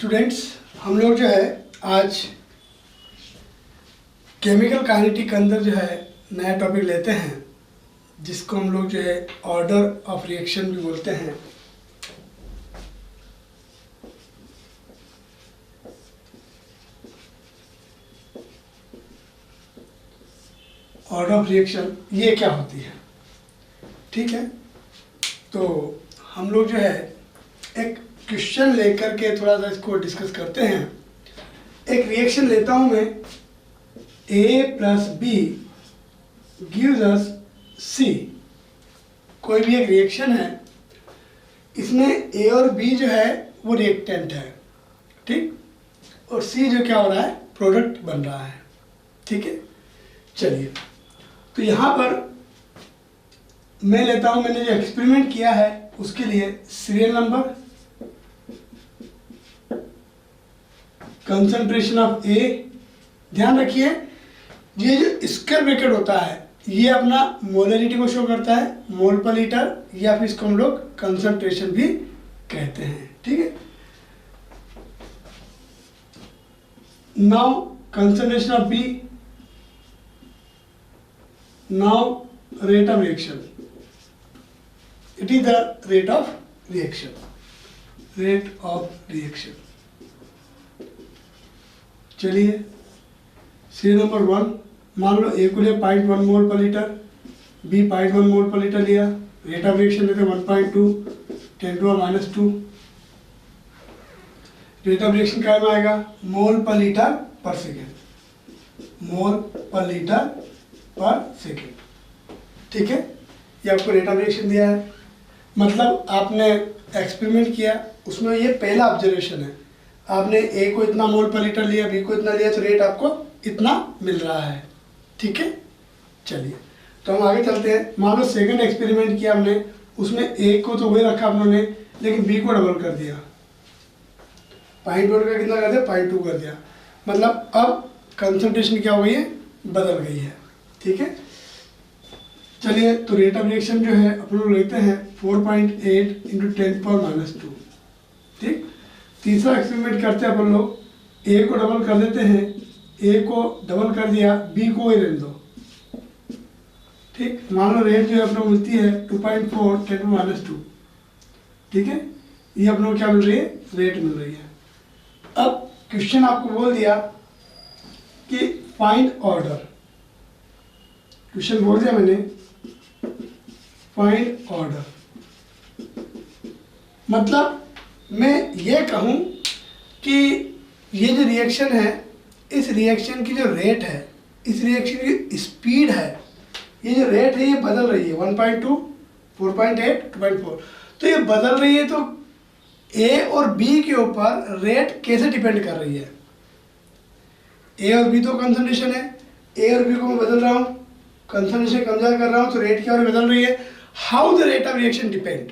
Students, हम लोग जो है आज केमिकल काइनेटिक के अंदर जो है नया टॉपिक लेते हैं, जिसको हम लोग जो है ऑर्डर ऑफ रिएक्शन भी बोलते हैं। ऑर्डर ऑफ रिएक्शन ये क्या होती है, ठीक है। तो हम लोग जो है एक क्वेश्चन लेकर के थोड़ा सा इसको डिस्कस करते हैं। एक रिएक्शन लेता हूं मैं, A plus B gives us C। कोई भी एक रिएक्शन है, इसमें A और B जो है वो रिएक्टेंट है, ठीक, और C जो क्या हो रहा है, प्रोडक्ट बन रहा है, ठीक है। चलिए, तो यहाँ पर मैं लेता हूँ, मैंने जो एक्सपेरिमेंट किया है उसके लिए सीरियल नंबर, कंसंट्रेशन ऑफ ए। ध्यान रखिए, ये जो स्क्वायर ब्रैकेट होता है ये अपना मोलरिटी को शो करता है, मोल पर लीटर, या फिर इसको हम लोग कंसंट्रेशन भी कहते हैं, ठीक है। Now concentration of B, now rate of reaction, it is the rate of reaction, rate of reaction। चलिए, सीरियल नंबर 1, मान लो ए को लिया 0.1 मोल पर लीटर, बी 0.1 मोल पर लीटर लिया, रेट ऑफ रिएक्शन लेते 1.2 10⁻²। रेट ऑफ रिएक्शन क्या में आएगा, मोल पर लीटर पर सेकेंड, मोल पर लीटर पर सेकेंड, ठीक है। ये आपको रेट ऑफ रिएक्शन दिया है, मतलब आपने एक्सपेरिमेंट किया, उसमें ये पहला ऑब्जर्वेशन है, आपने ए को इतना मोल पर लीटर लिया, बी को इतना लिया, तो रेट आपको इतना मिल रहा है, ठीक है। चलिए, तो हम आगे चलते हैं। मान लो सेकंड एक्सपेरिमेंट किया हमने, उसमें ए को तो वही रखा हम लोगों ने, लेकिन बी को डबल कर दिया, 0.1 का कितना कर दिया, 0.2 कर दिया, मतलब अब कंसंट्रेशन क्या हो गई है, बदल गई है, ठीक है। चलिए, तो रेट ऑफ रिएक्शन जो है अपन लोग लेते हैं 4.8 × 10⁻², ठीक। तीसरा एक्सपेरिमेंट करते हैं अपन लोग, ए को डबल कर देते हैं, ए को डबल कर दिया, बी को वही रहने दो, ठीक। मान लो रेट जो है अपने मिलती है 2.4 10⁻², ठीक है। ये अपने को क्या मिल रही है, रेट मिल रही है। अब क्वेश्चन आपको बोल दिया कि फाइंड ऑर्डर, क्वेश्चन बोल दिया मैंने फाइंड ऑर्डर, मतलब मैं ये कहूँ कि ये जो रिएक्शन है, इस रिएक्शन की जो रेट है, इस रिएक्शन की स्पीड है, ये जो रेट है ये बदल रही है, 1.2 4.8 2.4, तो ये बदल रही है। तो ए और बी के ऊपर रेट कैसे डिपेंड कर रही है, ए और बी तो कंसंट्रेशन है, ए और बी को मैं बदल रहा हूँ, कंसंट्रेशन कम ज़्यादा कर रहा हूँ, तो रेट क्या बदल रही है। How the rate of reaction depend,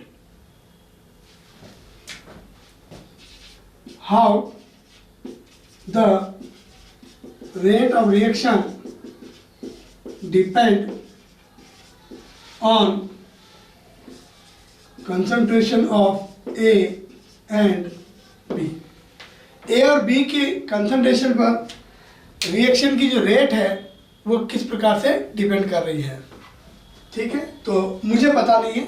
how the rate of reaction depend on concentration of A and B. A और बी की कंसंट्रेशन पर रिएक्शन की जो रेट है वो किस प्रकार से डिपेंड कर रही है, ठीक है। तो मुझे पता नहीं है,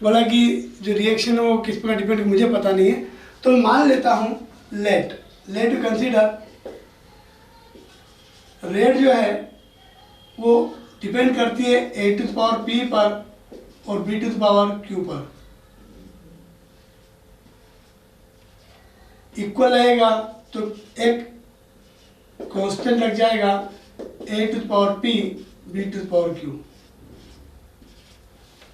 बोला कि जो रिएक्शन है वो किस प्रकार डिपेंड, मुझे पता नहीं है, तो मान लेता हूँ लेट यू कंसीडर, रेट जो है वो डिपेंड करती है a to the power p पर और b to the power q पर। इक्वल रहेगा तो एक कांस्टेंट लग जाएगा, a to the power p b to the power q,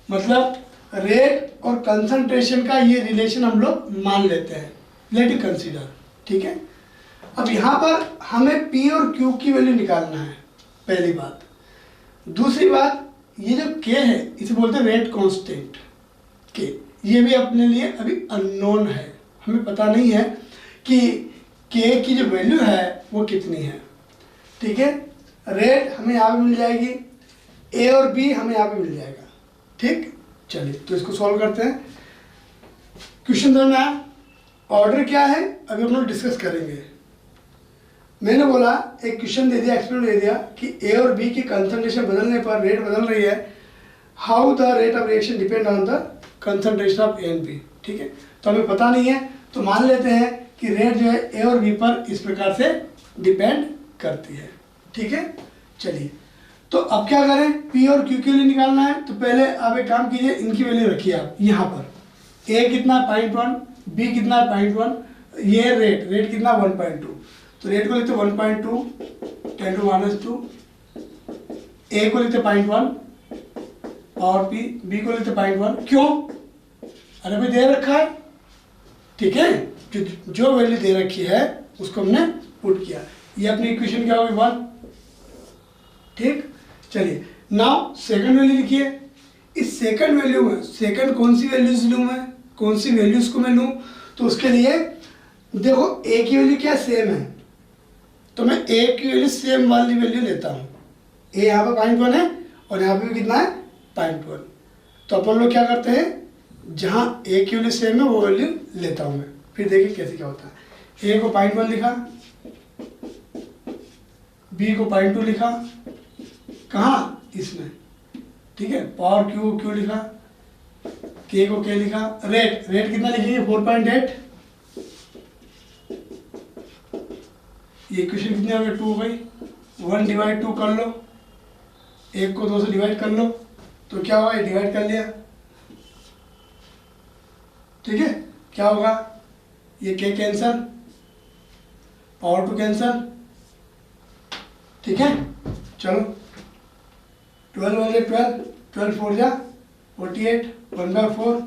मतलब रेट और कंसंट्रेशन का ये रिलेशन हम लोग मान लेते हैं, लेट यू कंसीडर, ठीक है। अब यहाँ पर हमें p और q की वैल्यू निकालना है, पहली बात। दूसरी बात, ये जो k है इसे बोलते हैं रेट कांस्टेंट k, ये भी अपने लिए अभी अननोन है, हमें पता नहीं है कि k की जो वैल्यू है वो कितनी है, ठीक है। रेट हमें यहाँ पे मिल जाएगी, a और b हमें यहाँ पे मिल जाएगा, ठीक। चलिए, तो इसको सॉल्व करते हैं। क्वेश्चन समझ में आया, ऑर्डर क्या है अभी हम लोग डिस्कस करेंगे। मैंने बोला एक क्वेश्चन दे दिया, एक्सप्लेन दे दिया कि ए और बी की कंसंट्रेशन बदलने पर रेट बदल रही है। How the rate of reaction depend on the concentration of A and B. ठीक है, तो हमें पता नहीं है तो मान लेते हैं कि रेट जो है ए और बी पर इस प्रकार से डिपेंड करती है। ठीक है, चलिए तो अब क्या करें, पी और क्यू के लिए निकालना है। तो पहले आप एक काम कीजिए, इनकी वैल्यू रखिए आप यहाँ पर। ए कितना 0.1, बी कितना 0.1, ये रेट कितना 1.2। तो रेट को लिखते 1.2 10⁻², ए को लिखते 0.1 और बी को लिखते 0.1। क्यों? अरे भाई दे रखा है। ठीक है, जो वैल्यू दे रखी है उसको हमने पुट किया। ये अपनी इक्वेशन क्या होगी 1। ठीक, चलिए नाउ सेकंड वैल्यू लिखिए। इस सेकंड वैल्यू में सेकंड कौन सी वैल्यूज लूँ मैं, कौन सी वैल्यूज को मैं लूँ, तो उसके लिए देखो ए की वैल्यू क्या सेम है, तो मैं ए की वैल्यू सेम वाली वैल्यू लेता हूँ। ए यहाँ पर 0.1 है और यहाँ पे भी कितना है 0.1। तो अपन लोग क्या करते हैं, जहाँ ए की वैल्यू सेम है वो वैल्यू लेता हूँ मैं। फिर देखिए कैसे क्या होता है। ए को 0.1 लिखा, बी को 0.2 लिखा, कहाँ इसमें। ठीक है, पावर क्यू लिखा, के को के लिखा, रेट कितना लिखेंगे 4.8। ये इक्वेशन कितनी हो गई 2 हो गई। 1/2 कर लो, 1 को 2 से डिवाइड कर लो तो क्या होगा, ये डिवाइड कर लिया। ठीक है, क्या होगा, ये के कैंसल, पावर 2 कैंसल। ठीक है, चलो 12 1 12, 12 4 जा 48, 1/4।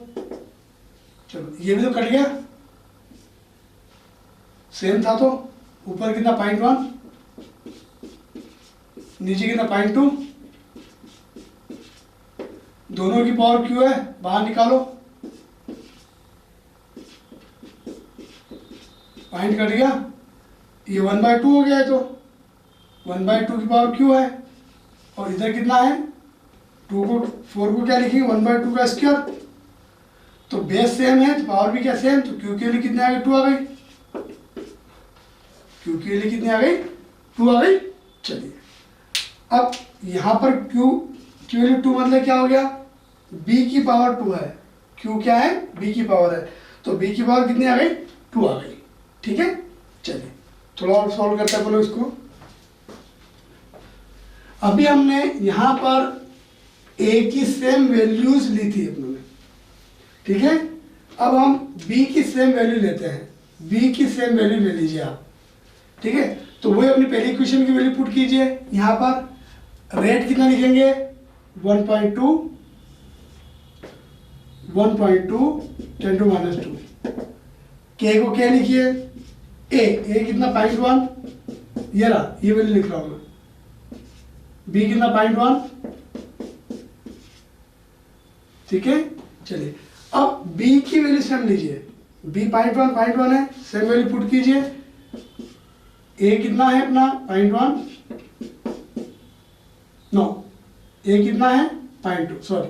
चलो ये भी तो कट गया, सेम था। तो ऊपर कितना 0.1, नीचे कितना 0.2, दोनों की पावर क्यू है, बाहर निकालो, पॉइंट कट गया, ये 1/2 हो गया है। तो 1/2 की पावर क्यू है और इधर कितना है 2 को 4 को क्या लिखेंगे 1/2 का स्क्वायर। तो बेस सेम है तो पावर भी क्या सेम, तो क्यू की वैल्यू कितनी आ गई 2 आ गई। क्यू की वैल्यू कितनी आ गई 2 आ गई। चलिए अब यहाँ पर क्यू की वैल्यू 2 मतलब क्या हो गया, बी की पावर 2 है, क्यू क्या है बी की पावर है, तो बी की पावर कितनी आ गई 2 आ गई। ठीक है, चलिए थोड़ा और सॉल्व करते हैं बोलो इसको। अभी हमने यहाँ पर ए की सेम वैल्यूज ली थी अपनों ने। ठीक है, अब हम बी की सेम वैल्यू लेते हैं, बी की सेम वैल्यू ले लीजिए आप। ठीक है, तो वही अपनी पहली इक्वेशन की वैल्यू पुट कीजिए। यहाँ पर रेट कितना लिखेंगे 1.2 10⁻², के को क्या लिखिए, ए कितना 0.1, ये रहा, ये वैल्यू लिख रहा हूँ मैं। बी कितना 0.1। ठीक है, चलिए अब बी की वैल्यू सेम लीजिए, बी 0.1 है, सेम वैल्यू पुट कीजिए। ए कितना है अपना 0.1, नो ए कितना है 0.2, सॉरी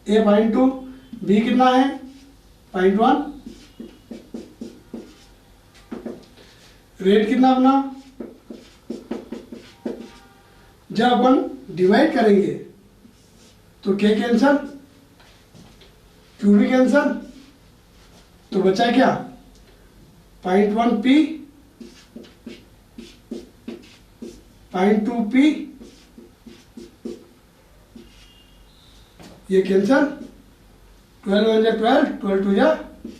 ए 0.2, बी कितना है 0.1, रेट कितना अपना, जब अपन डिवाइड करेंगे तो के कैंसल, क्यू भी कैंसल, तो बचा क्या 0.1 पी, 0.2 पी, ये कैंसल, 12 1 12, 12 2 जा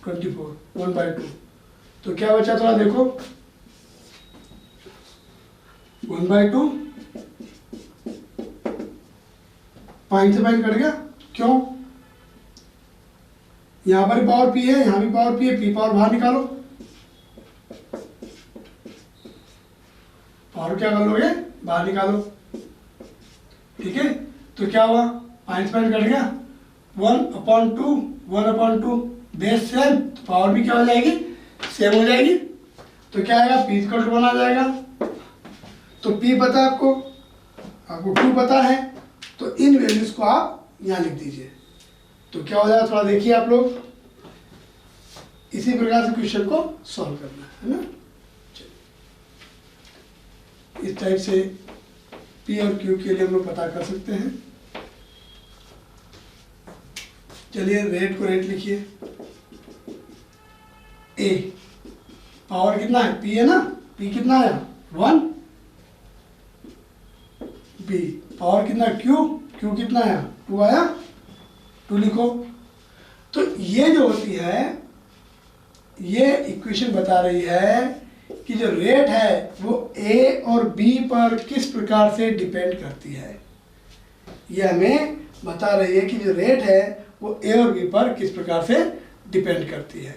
24, 1/2। तो क्या बचा थोड़ा देखो 1/2, पॉइंट से पॉइंट कट गया। क्यों, यहां पर पावर पी है, यहां भी पावर पी है, पी पावर बाहर निकालो, पावर क्या कर लोगे बाहर निकालो। ठीक है, तो क्या हुआ पॉइंट से पॉइंट कट गया, 1/2 बेस सेम, तो पावर भी क्या हो जाएगी सेम हो जाएगी। तो क्या आएगा पी इक्वल टू 1 आ जाएगा। तो P पता है आपको 2 पता है, तो इन वैल्यूज को आप यहाँ लिख दीजिए। तो क्या हो जाएगा थोड़ा देखिए आप लोग, इसी प्रकार से क्वेश्चन को सॉल्व करना है ना। इस टाइप से पी और क्यू के लिए हम लोग पता कर सकते हैं। चलिए रेट को रेट लिखिए। ए पावर कितना है, पी है ना, पी कितना आया 1। बी पावर कितना, क्यू क्यू कितना आया 2 आया, 2 लिखो। तो ये जो होती है, ये इक्वेशन बता रही है कि जो रेट है वो ए और बी पर किस प्रकार से डिपेंड करती है। ये हमें बता रही है कि जो रेट है वो ए और बी पर किस प्रकार से डिपेंड करती है।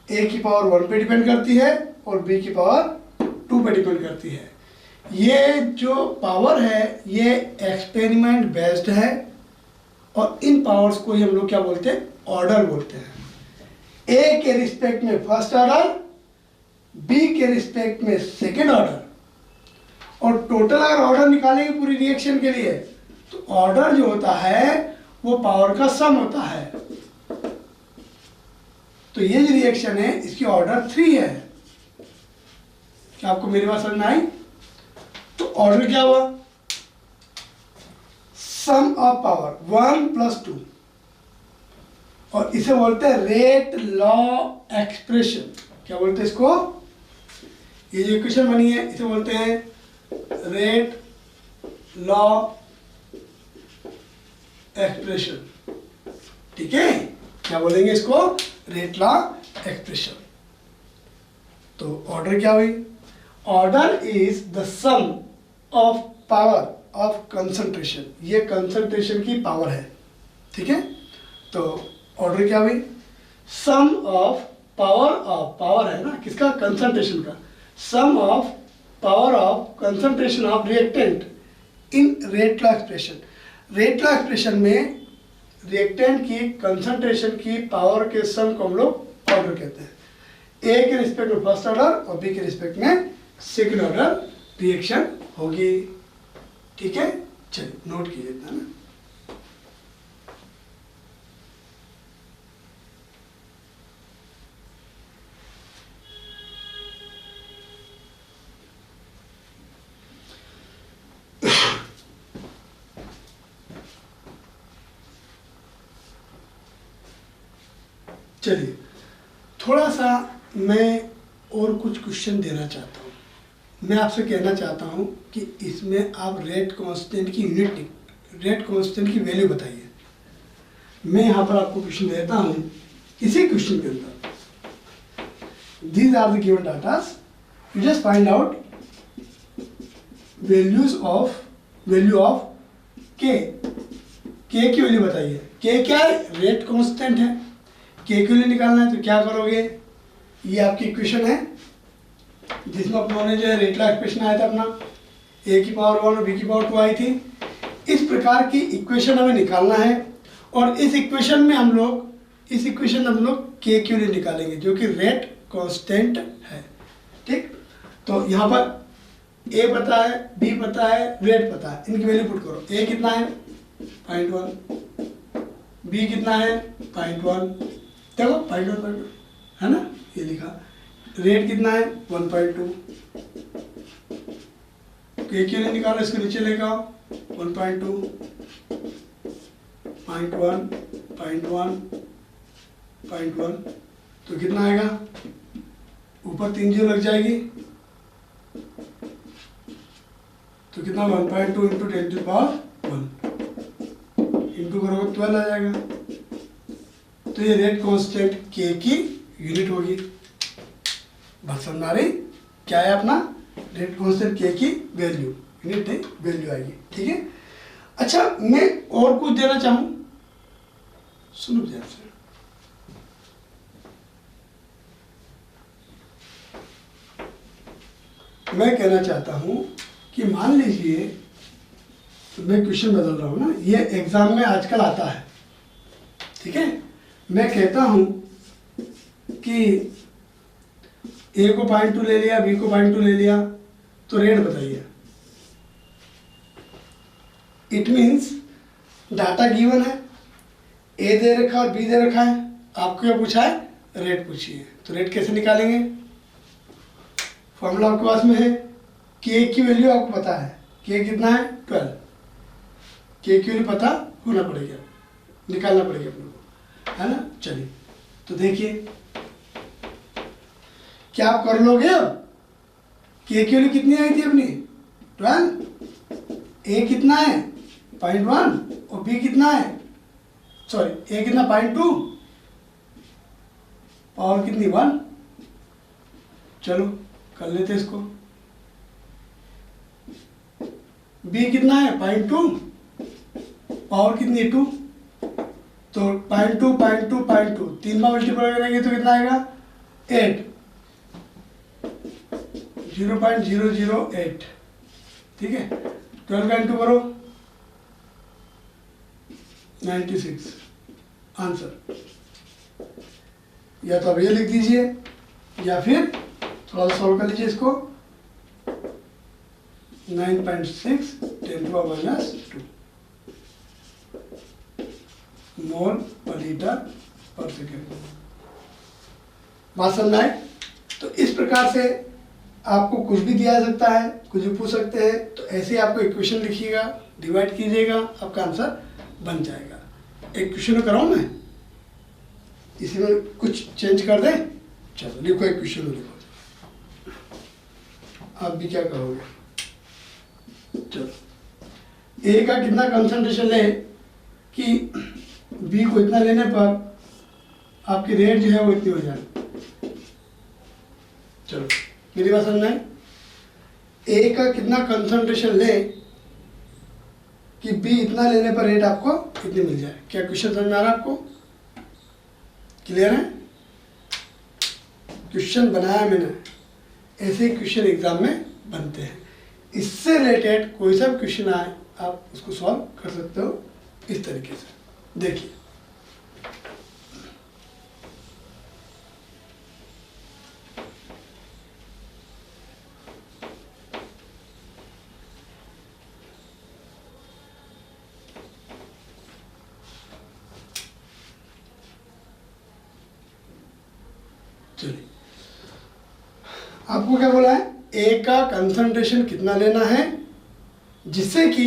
ए की पावर 1 पे डिपेंड करती है और बी की पावर 2 पे डिपेंड करती है। ये जो पावर है ये एक्सपेरिमेंट बेस्ड है और इन पावर्स को ही हम लोग क्या बोलते हैं, ऑर्डर बोलते हैं। ए के रिस्पेक्ट में फर्स्ट ऑर्डर, बी के रिस्पेक्ट में सेकेंड ऑर्डर, और टोटल अगर ऑर्डर निकालेंगे पूरी रिएक्शन के लिए तो ऑर्डर जो होता है वो पावर का सम होता है। तो ये जो रिएक्शन है इसकी ऑर्डर 3 है। क्या आपको मेरी बात समझ में आई? तो ऑर्डर क्या हुआ, सम ऑफ पावर 1 + 2, और इसे बोलते हैं रेट लॉ एक्सप्रेशन। क्या बोलते हैं इसको? ये जो इक्वेशन बनी है इसे बोलते हैं रेट लॉ एक्सप्रेशन। ठीक है, क्या बोलेंगे इसको? Rate law expression. तो ऑर्डर क्या हुई? Order is the sum of power of concentration. ये कंसंट्रेशन की पावर है। ठीक है, तो ऑर्डर क्या हुई? सम ऑफ पावर है ना किसका, कंसंट्रेशन का, sum of power of concentration of reactant in rate law expression. Rate law expression में रिएक्टेंट की कंसंट्रेशन की पावर के सम को हम लोग ऑर्डर कहते हैं। ए के रिस्पेक्ट में फर्स्ट ऑर्डर और बी के रिस्पेक्ट में सेकंड ऑर्डर रिएक्शन होगी। ठीक है, चलिए नोट कीजिए इतना ना। चलिए थोड़ा सा मैं और कुछ क्वेश्चन देना चाहता हूँ। मैं आपसे कहना चाहता हूँ कि इसमें आप रेट कांस्टेंट की रेट कांस्टेंट की वैल्यू बताइए। मैं यहाँ पर आपको क्वेश्चन देता हूँ। इसी क्वेश्चन के अंदर these are the given datas, you just find out value of K की वैल्यू बताइए। के क्या है? रेट कांस्टेंट है। के लिए निकालना है तो क्या करोगे? ये आपकी इक्वेशन है जिसमें अपनों ने जो है रेट लॉ एक्सप्रेशन आया था अपना, ए की पावर 1 और बी की पावर 2 आई थी। इस प्रकार की इक्वेशन हमें निकालना है और इस इक्वेशन में हम लोग के लिए निकालेंगे जो कि रेट कांस्टेंट है। ठीक, तो यहाँ पर ए पता है, बी पता है, रेट पता है, इनकी वैल्यू पुट करो। ए कितना है 0.1, बी कितना है 0.1, देखो 0.1 है ना, ये लिखा। रेट कितना है 1.2, के लिए निकालो, इसको नीचे लेकर आओ 1.2, 0.1, 0.1, 0.1, तो कितना आएगा? ऊपर 3 जीरो लग जाएगी तो कितना 1.2 इंटू 10⁻1 इंटू करोगे 12 आ जाएगा। तो ये रेट कांस्टेंट के की यूनिट होगी। बात समझ आ रही? क्या है अपना रेट कांस्टेंट के की वैल्यू, यूनिट नहीं वैल्यू आएगी। ठीक है, अच्छा मैं और कुछ देना चाहूं, सुनो ध्यान से। मैं कहना चाहता हूं कि मान लीजिए मैं क्वेश्चन बदल रहा हूं ना, ये एग्जाम में आजकल आता है। ठीक है, मैं कहता हूं कि ए को 0.2 ले लिया, बी को 0.2 ले लिया, तो रेट बताइए। इट मीन्स डाटा गिवन है, ए दे रखा और बी दे रखा है, आपको क्या पूछा है? रेट पूछी है, तो रेट कैसे निकालेंगे? फॉर्मूला आपके पास में है, के की वैल्यू आपको पता है, के कितना है 12, के की वैल्यू पता होना पड़ेगा, निकालना पड़ेगा अपने को, है ना। चलिए तो देखिए क्या आप कर लोगे? अब के की वैल्यू कितनी आई थी अपनी 12, ए कितना है 0.1 और बी कितना है, सॉरी ए कितना 0.2, पावर कितनी 1। चलो कर लेते इसको। बी कितना है 0.2, पावर कितनी है 2, तो 0.2 0.2 0.2 तीन बार मल्टीप्लाई करेंगे तो कितना आएगा 8, 0.008, ठीक है। 12 का इंटू करो 96 आंसर। या तो अब ये लिख दीजिए या फिर थोड़ा सा सॉल्व कर लीजिए इसको। 9.6 10⁻⁻2 मोल पर लीटर पर सेकेंड। बात समझ आए? तो इस प्रकार से आपको कुछ भी दिया जा सकता है, कुछ भी पूछ सकते हैं, तो ऐसे आपको इक्वेशन लिखिएगा, डिवाइड कीजिएगा, आपका आंसर बन जाएगा। एक क्वेश्चन कराऊं मैं, इसी में कुछ चेंज कर दें। चलो लिखो एक क्वेश्चन लिखो, आप भी क्या करोगे? चलो ए का कितना कंसंट्रेशन है कि बी को इतना लेने पर आपकी रेट जो है वो इतनी हो जाए। चलो मेरी बात समझना है, ए का कितना कंसंट्रेशन ले कि बी इतना लेने पर रेट आपको इतनी मिल जाए। क्या क्वेश्चन समझ में आ रहा है आपको? क्लियर है? क्वेश्चन बनाया मैंने, ऐसे क्वेश्चन एग्जाम में बनते हैं। इससे रिलेटेड कोई सा क्वेश्चन आए आप उसको सॉल्व कर सकते हो इस तरीके से। देखिए चलिए आपको क्या बोला है, ए का कंसंट्रेशन कितना लेना है जिससे कि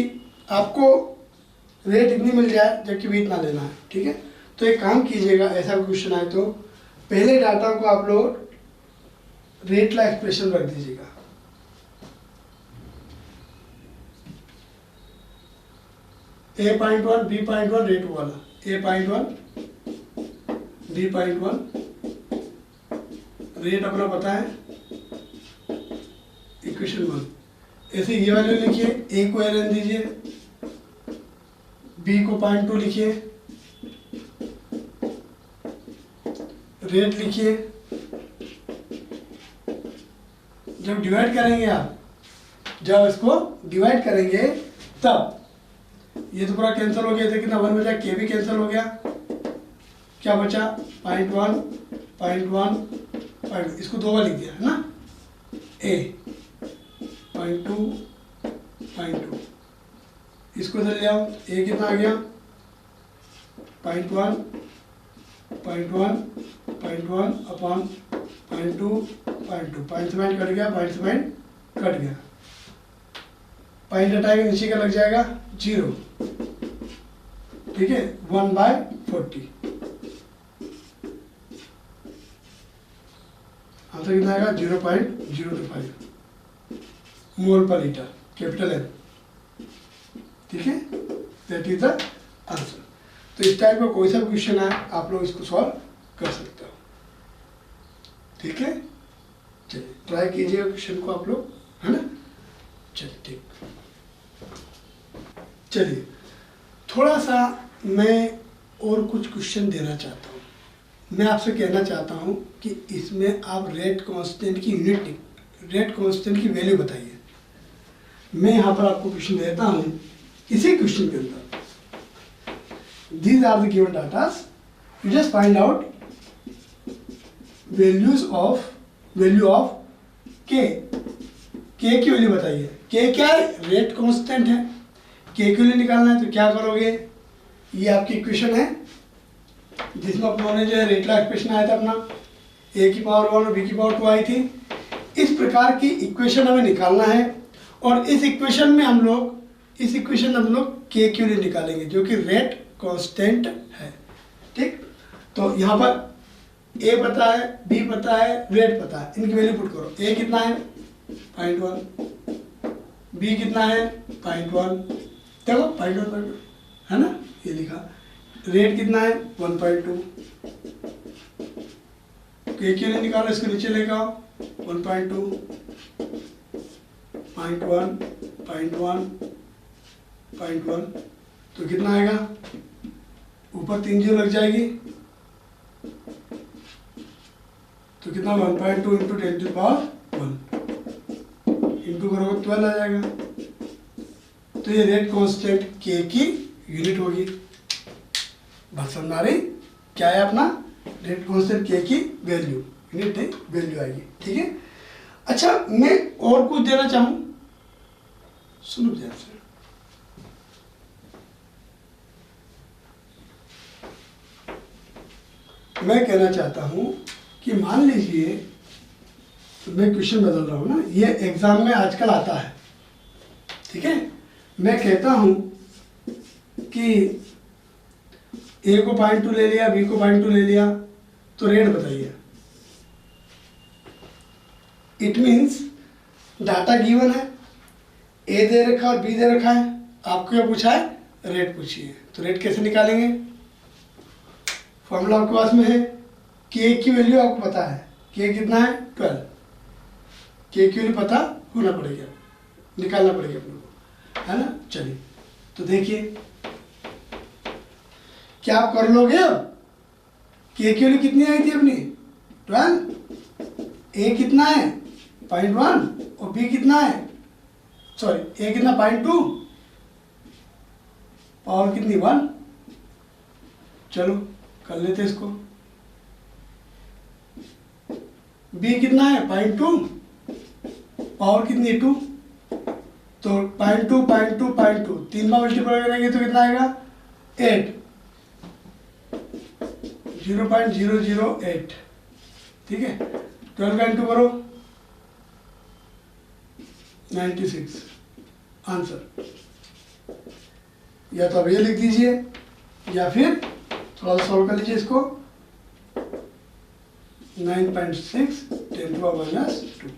आपको रेट इतनी मिल जाए जबकि बी इतना लेना है। ठीक है, तो एक काम कीजिएगा, ऐसा क्वेश्चन आए तो पहले डाटा को आप लोग रेट ला एक्सप्रेशन रख दीजिएगा। A.1 B.1 रेट वाला, A.1 B.1 रेट अपना पता है, इक्वेशन 1। ऐसे ये वैल्यू लिखिए, ए को एन दीजिए, बी को 0.2 लिखिए, रेट लिखिए। जब डिवाइड करेंगे आप, जब इसको डिवाइड करेंगे तब ये तो पूरा कैंसिल हो गया, कितना 1 बचा, के भी कैंसिल हो गया, क्या बचा 0.1 0.1 इसको दो बार लिख दिया है ना, ए 0.2 0.2 इसको इधर ले आओ, ए कितना आ गया 0.1 0.1 अपॉन 0.2 0.2 0.7 कट गया, 0.7 कट गया, पॉइंट हटाएंगे नीचे का लग जाएगा 0। ठीक है, 1/40 आंसर कितना आएगा 0.025 मोल पर लीटर, कैपिटल एन। ठीक है, दैट इज द आंसर। तो इस टाइप का कोई सा क्वेश्चन है आप लोग इसको सॉल्व कर सकते हो। ठीक है, चलिए ट्राई कीजिएगा क्वेश्चन को आप लोग, है ना। चलिए ठीक, चलिए थोड़ा सा मैं और कुछ क्वेश्चन देना चाहता हूँ। मैं आपसे कहना चाहता हूँ कि इसमें आप रेट कांस्टेंट की यूनिट, रेट कांस्टेंट की वैल्यू बताइए। मैं यहाँ पर आपको क्वेश्चन देता हूँ, इसी क्वेश्चन के अंदर these are the given data, you just find out value of k की वैल्यू बताइए। k क्या है, रेट कांस्टेंट है, k की वैल्यू निकालना है तो क्या करोगे, ये आपकी इक्वेशन है जिसमें अपनों ने जो है रेट ला एक्सप्रेशन आया था अपना, ए की पावर 1 और बी की पावर 2 आई थी। इस प्रकार की इक्वेशन हमें निकालना है और इस इक्वेशन में हम लोग के क्यू निकालेंगे जो कि रेट कांस्टेंट है। ठीक, तो यहाँ पर ए पता है, बी पता है, रेट पता है, इनकी वैल्यू पुट करो। ए कितना है 0.1, बी कितना है 0.1, देखो 0.1 है ना, ये लिखा। रेट कितना है 1.2, के क्यू ने निकालो, इसके नीचे लेकर आओ 1.2, 0.1, 0.1, 0.1, तो कितना आएगा, ऊपर 3 जीरो लग जाएगी तो कितना 1.2 इंटू 10 टू पावर 1 इंटू करोगे 12 आ जाएगा। तो ये रेट कांस्टेंट के की यूनिट होगी। बात समझ आ रही, क्या है अपना रेट कांस्टेंट के की वैल्यू, यूनिट नहीं वैल्यू आएगी। ठीक है, अच्छा मैं और कुछ देना चाहूँ, सुनो ध्यान से। मैं कहना चाहता हूं कि मान लीजिए, तो मैं क्वेश्चन बदल रहा हूं ना, ये एग्जाम में आजकल आता है। ठीक है, मैं कहता हूं कि ए को 0.2 ले लिया, बी को 0.2 ले लिया, तो रेट बताइए। इट मीन्स डाटा गिवन है, ए दे रखा और बी दे रखा है, आपको क्या पूछा है, रेट पूछिए। तो रेट कैसे निकालेंगे, फॉर्मूला आपके पास में है, के की वैल्यू आपको पता है, के कितना है 12, के की वैल्यू पता होना पड़ेगा, निकालना पड़ेगा अपने को, है ना। चलिए तो देखिए क्या आप कर लोगे। अब के की वैल्यू कितनी आई थी अपनी 12, ए कितना है 0.1 और बी कितना है, सॉरी ए कितना 0.2, पावर कितनी 1। चलो कर लेते इसको। बी कितना है 0.2, पावर कितनी है 2, तो 0.2 0.2 0.2 3 बार मल्टीप्लाई करेंगे तो कितना आएगा 8, 0.008। ठीक है, 12 का इंटू करो 96 आंसर। या तो अब ये लिख दीजिए या फिर थोड़ा सा सॉल्व कर लीजिए इसको, 9.6 10⁻²,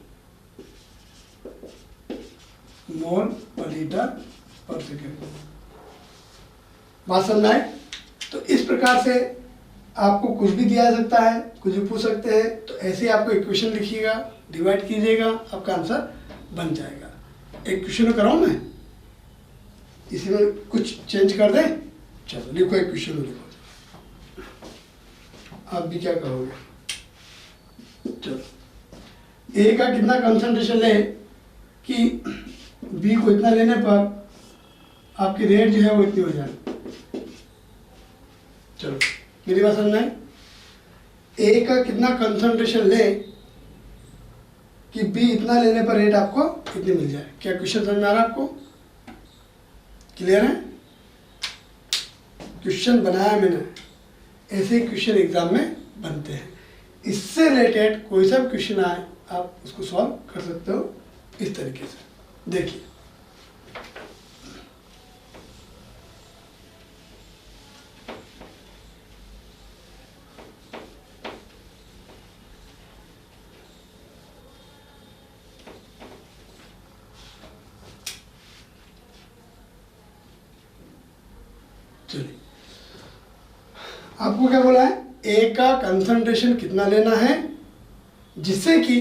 मोल पर लीटर पर सेकेंड। बात समझ आए। तो इस प्रकार से आपको कुछ भी दिया जा सकता है, कुछ भी पूछ सकते हैं, तो ऐसे ही आपको इक्वेशन लिखिएगा, डिवाइड कीजिएगा, आपका आंसर बन जाएगा। एक क्वेश्चन कराऊं मैं, इसी में कुछ चेंज कर दें। चलो लिखो, एक क्वेश्चन लिखो, आप भी क्या करोगे। चलो, ए का कितना कंसंट्रेशन ले कि बी को इतना लेने पर आपकी रेट जो है वो इतनी हो जाए। चलो मेरी बात समझना है, ए का कितना कंसंट्रेशन ले कि बी इतना लेने पर रेट आपको इतनी मिल जाए। क्या क्वेश्चन समझ में आ रहा है आपको, क्लियर है। क्वेश्चन बनाया मैंने, ऐसे क्वेश्चन एग्जाम में बनते हैं। इससे रिलेटेड कोई सा क्वेश्चन आए आप उसको सॉल्व कर सकते हो इस तरीके से। देखिए चलिए, आपको क्या बोला है, ए का कंसंट्रेशन कितना लेना है जिससे कि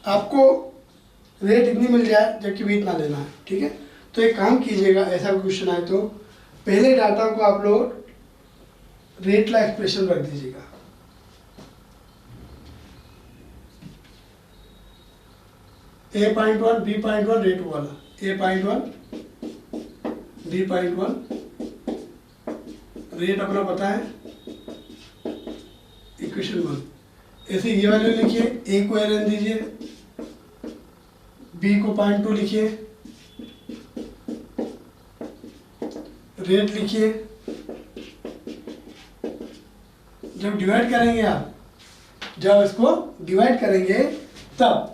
आपको रेट इतनी मिल जाए जबकि बी इतना लेना है। ठीक है, तो एक काम कीजिएगा, ऐसा क्वेश्चन आए तो पहले डाटा को आप लोग रेट ला एक्सप्रेशन रख दीजिएगा। A.1 B.1 रेट वाला, A.1 B.1 रेट अपना पता है, इक्वेशन 1। ऐसे ये वैल्यू लिखिए, ए को एन दीजिए, बी को 0.2 लिखिए, रेट लिखिए। जब डिवाइड करेंगे आप जब इसको डिवाइड करेंगे तब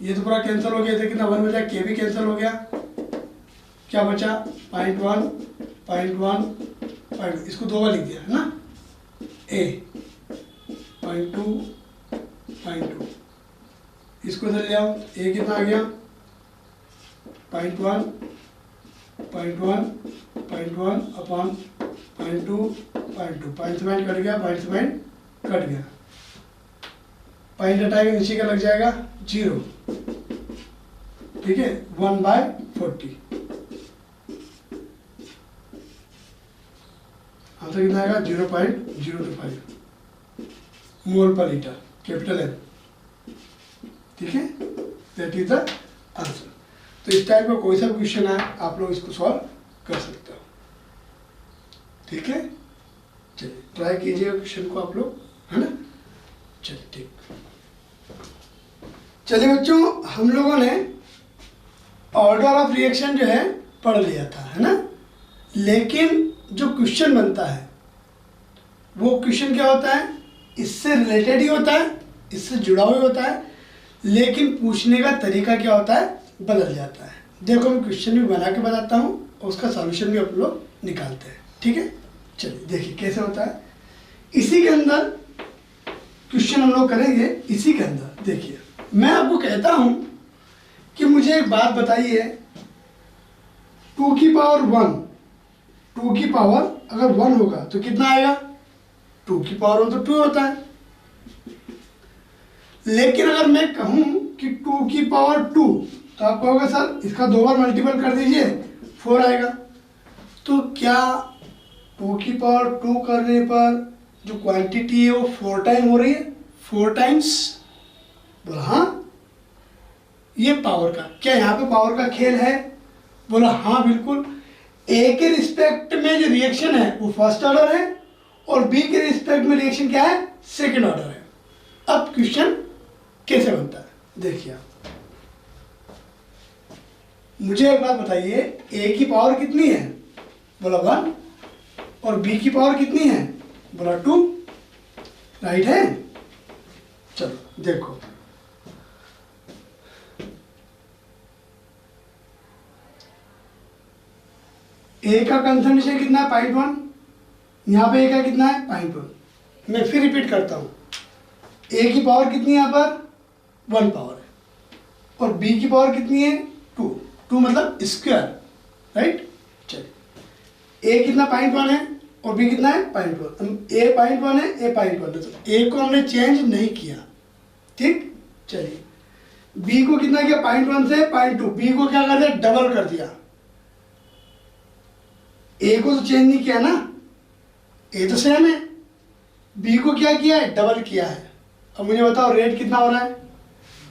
ये तो पूरा कैंसिल हो गया, तो कितना 1 बचा, के भी कैंसिल हो गया, क्या बचा 0.1 0.1 इसको 2 बार लिख दिया है ना, ए 0.2 0.2 इसको इधर ले आओ, ए कितना आ गया 0.1 0.1 0.1 अपॉन 0.2 0.2 पॉइंट कट गया, पॉइंट कट गया, पॉइंट हटाएंगे नीचे का लग जाएगा 0, ठीक है 1/40 आंसर कितना आएगा 0.025 मोल पर लीटर, कैपिटल एम, ठीक है, दैट इज द आंसर। तो इस टाइप का कोई सा क्वेश्चन है आप लोग इसको सॉल्व कर सकते हो, ठीक है। चलिए ट्राई कीजिए क्वेश्चन को आप लोग, है ना। चलिए ठीक, चलिए बच्चों हम लोगों ने ऑर्डर ऑफ रिएक्शन जो है पढ़ लिया था, है ना। लेकिन जो क्वेश्चन बनता है वो क्वेश्चन क्या होता है, इससे रिलेटेड ही होता है, इससे जुड़ा हुआ होता है, लेकिन पूछने का तरीका क्या होता है, बदल जाता है। देखो मैं क्वेश्चन भी बना के बताता हूँ और उसका सॉल्यूशन भी आप लोग निकालते हैं, ठीक है। चलिए देखिए कैसे होता है, इसी के अंदर क्वेश्चन हम लोग करेंगे। इसी के अंदर देखिए मैं आपको कहता हूं कि मुझे एक बात बताइए, 2 की पावर 1, 2 की पावर अगर 1 होगा तो कितना आएगा, 2 की पावर 1 तो 2 होता है। लेकिन अगर मैं कहूं कि 2 की पावर 2 तो आप कहोगे सर इसका 2 बार मल्टीपल कर दीजिए 4 आएगा। तो क्या 2 की पावर 2 करने पर जो क्वांटिटी है वो 4 टाइम हो रही है, 4 टाइम्स, बोला हाँ। ये पावर का, क्या यहाँ पे पावर का खेल है, बोला हाँ बिल्कुल। ए के रिस्पेक्ट में जो रिएक्शन है वो फर्स्ट ऑर्डर है और बी के रिस्पेक्ट में रिएक्शन क्या है, सेकंड ऑर्डर है। अब क्वेश्चन कैसे बनता है देखिए आप, मुझे एक बात बताइए, ए की पावर कितनी है, बोला 1, और बी की पावर कितनी है, बोला 2, राइट है। चलो देखो ए का कंसंट्रेशन कितना है 0.1, यहाँ पे ए का कितना है 0.1। मैं फिर रिपीट करता हूँ, ए की पावर कितनी है यहाँ पर 1 पावर है और बी की पावर कितनी है 2, 2 मतलब स्क्वायर, राइट। चलिए ए कितना 0.1 है और बी कितना है 0.1, ए 0.1 है, ए 0.1 है, तो ए को हमने चेंज नहीं किया, ठीक। चलिए बी को कितना किया 0.1 से 0.2, बी को क्या कर दिया, डबल कर दिया। ए को तो चेंज नहीं किया ना, ए तो सेम है, बी को क्या किया है, डबल किया है। अब मुझे बताओ रेट कितना हो रहा है,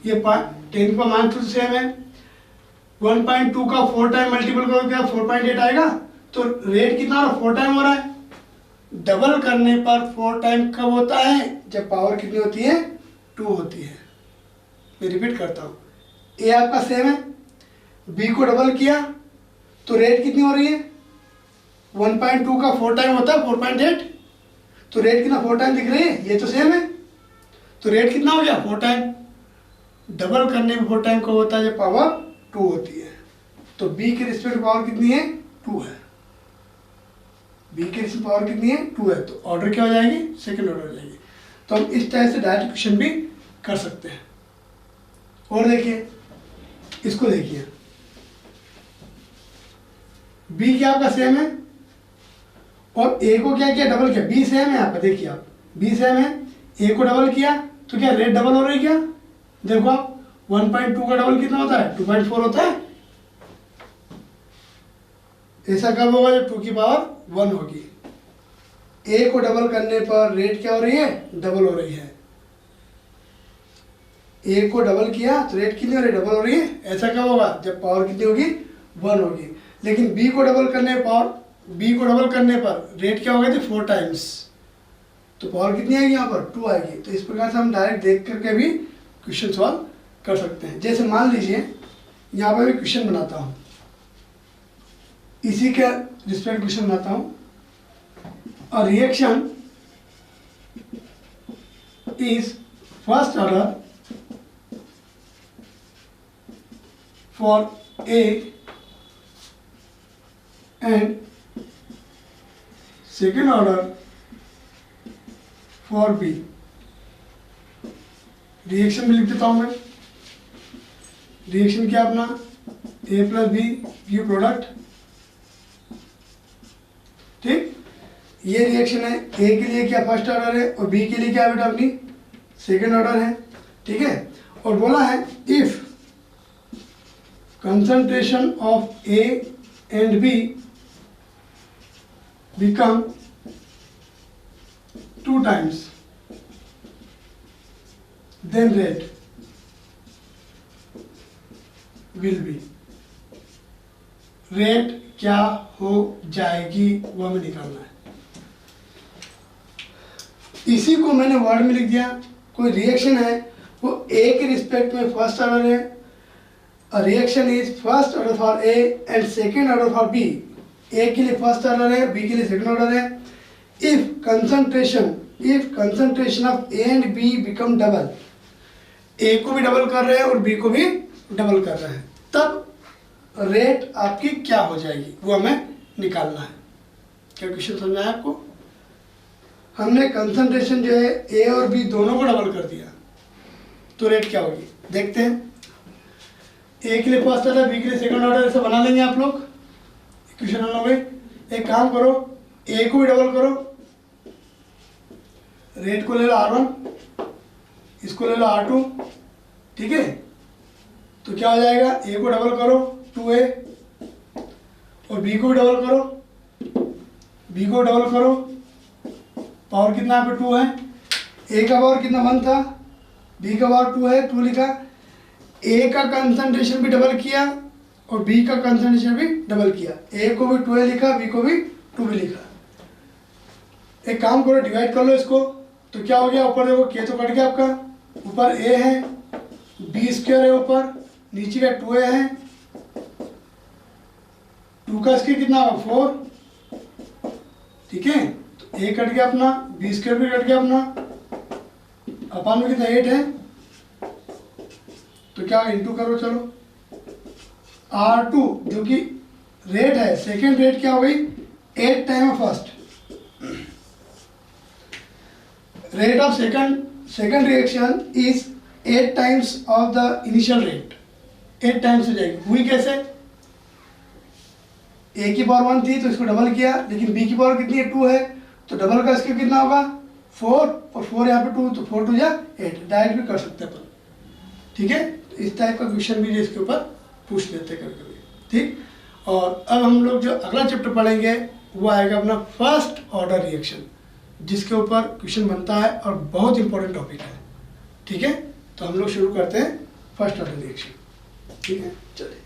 ये 10 का मान तो सेम है, 1.2 का 4 टाइम मल्टीपल करो क्या 4.8 आएगा, तो रेट कितना हो रहा है 4 टाइम हो रहा है। डबल करने पर 4 टाइम कब होता है, जब पावर कितनी होती है 2 होती है। मैं रिपीट करता हूँ, ए आपका सेम है, बी को डबल किया तो रेट कितनी हो रही है, 1.2 का 4 टाइम होता है 4.8, तो रेट कितना 4 टाइम दिख रही है, ये तो सेम है, तो रेट कितना हो गया 4 टाइम। डबल करने में 4 टाइम कब होता है, जब पावर 2 होती है। तो बी के रिस्पेक्ट पावर कितनी है 2 है, बी के रिस्पेक्ट पावर कितनी है 2 है, तो ऑर्डर क्या हो जाएगी, सेकंड ऑर्डर हो जाएगी। तो हम इस टाइप से डायरेक्ट क्वेश्चन भी कर सकते हैं। और देखिए इसको देखिए, बी क्या आपका सेम है और ए को क्या किया, डबल किया, बी सेम है यहाँ पे, देखिए आप बी सेम है, ए को डबल किया तो क्या रेट डबल हो रही है क्या, देखो आप 1.2 का डबल कितना होता है 2.4 होता है। ऐसा कब होगा, जब 2 की पावर 1 होगी। ए को डबल करने पर रेट क्या हो रही है, डबल हो रही है। ए को डबल किया तो रेट कितनी हो रही है, डबल हो रही है। ऐसा कब होगा, जब पावर कितनी होगी 1 होगी। लेकिन बी को डबल करने पर रेट क्या हो गई थी 4 टाइम्स, तो पावर कितनी आएगी यहाँ पर 2 आएगी। तो इस प्रकार से हम डायरेक्ट देख करके भी क्वेश्चन सॉल्व कर सकते हैं। जैसे मान लीजिए यहाँ पर मैं क्वेश्चन बनाता हूँ, इसी के रिस्पेक्ट क्वेश्चन बनाता हूँ, और reaction is first order for A and second order for B. Reaction में लिख देता हूं मैं। रिएक्शन क्या अपना A प्लस बी ये प्रोडक्ट, ठीक। ये रिएक्शन है, ए के लिए क्या फर्स्ट ऑर्डर है और बी के लिए क्या बेटा अपनी सेकेंड ऑर्डर है, ठीक है। और बोला है if concentration of A and B become 2 times then rate will be, rate क्या हो जाएगी वो हमें निकालना है। इसी को मैंने वर्ड में लिख दिया। कोई रिएक्शन है वो ए के रिस्पेक्ट में फर्स्ट ऑर्डर है, a reaction is first order for A and second order for B. A के लिए फर्स्ट ऑर्डर है, बी के लिए सेकेंड ऑर्डर है। If concentration of A and B become double, A को भी डबल कर रहे हैं और बी को भी डबल कर रहे हैं, तब रेट आपकी क्या हो जाएगी वो हमें निकालना है। क्या क्वेश्चन समझ आया आपको? हमने कंसंट्रेशन जो है ए और बी दोनों को डबल कर दिया तो रेट क्या होगी देखते हैं। ए के लिए फर्स्ट ऑर्डर, बी के लिए सेकंड ऑर्डर, ऐसे बना लेंगे आप लोग। क्वेश्चन हम लोग एक काम करो, ए को भी डबल करो, रेट को ले लो R1, इसको ले लो R2, ठीक है। तो क्या हो जाएगा, ए को डबल करो 2a और बी को भी डबल करो, बी को डबल करो, पावर कितना यहाँ पे 2 है। ए का पावर कितना 1 था, बी का पावर 2 है, 2 लिखा। ए का कंसंट्रेशन भी डबल किया और बी का कंसंट्रेशन भी डबल किया। ए को भी 2a लिखा, बी को भी 2b लिखा। एक काम करो, डिवाइड कर लो इसको, तो क्या हो गया, ऊपर देखो के तो कट गया आपका, ऊपर ए है, बी स्क्वायर है ऊपर, नीचे का 2a है, 2 का स्क्वायर कितना होगा 4, ठीक है। तो ए कट गया अपना, बी स्क्वायर भी कट गया अपना, अपन में कितना 8 है, तो क्या इंटू करो, चलो R2 जो कि रेट है, सेकेंड रेट क्या हो गई 8 time of first. Rate of second reaction is 8 times of the initial rate, 8 times हो जाएगी। हुई कैसे, ए की पावर 1 थी तो इसको डबल किया, लेकिन बी की पावर कितनी है 2 है, तो डबल का इसके कितना होगा 4 और 4 यहाँ पे 2, तो 4 2 जा 8, डायरेक्ट भी कर सकते हैं अपन, ठीक है। तो इस टाइप का क्वेश्चन भी इसके ऊपर पूछ लेते हैं कभी कभी, ठीक। और अब हम लोग जो अगला चैप्टर पढ़ेंगे वो आएगा अपना फर्स्ट ऑर्डर रिएक्शन, जिसके ऊपर क्वेश्चन बनता है और बहुत इंपॉर्टेंट टॉपिक है, ठीक है। तो हम लोग शुरू करते हैं फर्स्ट ऑर्डर रिएक्शन, ठीक है, चलिए।